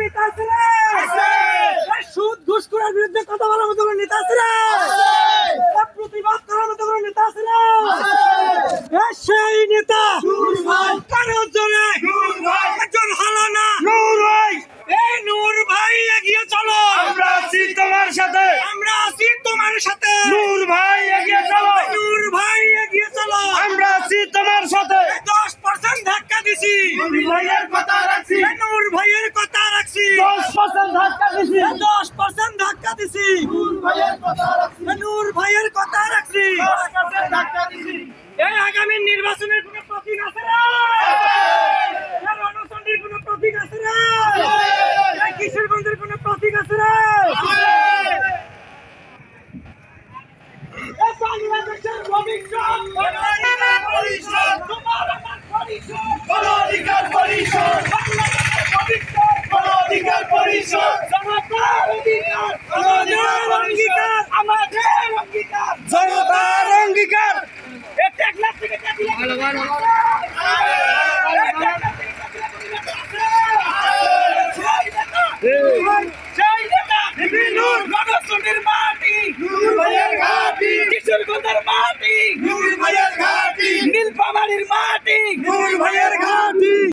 নেতা আছে রে? সুদ ঘুষখোরের বিরুদ্ধে কথা বলার মতো কোনো নেতা আছে রে? প্রতিবাদ করার মতো কোনো নেতা আছে রে? সেই নেতা কারো জোরে একজন হলো না। নূর ভাই, এই নূর ভাই এগিয়ে চলো, আমরা আছি তোমার সাথে, আমরা আছি তোমার সাথে। নূর ভাই এগিয়ে চলো, নূর ভাই এগিয়ে চলো, আমরা আছি তোমার সাথে। 10% ধাক্কা দিছি, নূর ভাইয়ের কথা রাখছি, নূর ভাইয়ের কথা রাখছি। 10% ধাক্কা দিছি, 10% ধাক্কা দিছি, নূর ভাইয়ের কথা রাখছি, নূর ভাইয়ের কথা রাখছি। 10% ধাক্কা দিছি। এই আগামী নির্বাচনের কোন প্রতীক আছে রে? এই রণচণ্ডীর কোন প্রতীক আছে রে? এই কিশোরগঞ্জের কোন প্রতীক আছে রে? এই বাংলাদেশের ভবিষ্যৎ গণঅধিকার পরিষদ, তোমার আমার পরিষদ, গণঅধিকার পরিষদ, বাংলাদেশের ভবিষ্যৎ গণঅধিকার পরিষদ, জনতার অধিকার, গণঅধিকার অঙ্গীকার, আমাদের অঙ্গীকার। জনতার অঙ্গীকার। এই টেকনাফ থেকে টেকনাফ এই টেকনাফ থেকে টেকনাফ আছে।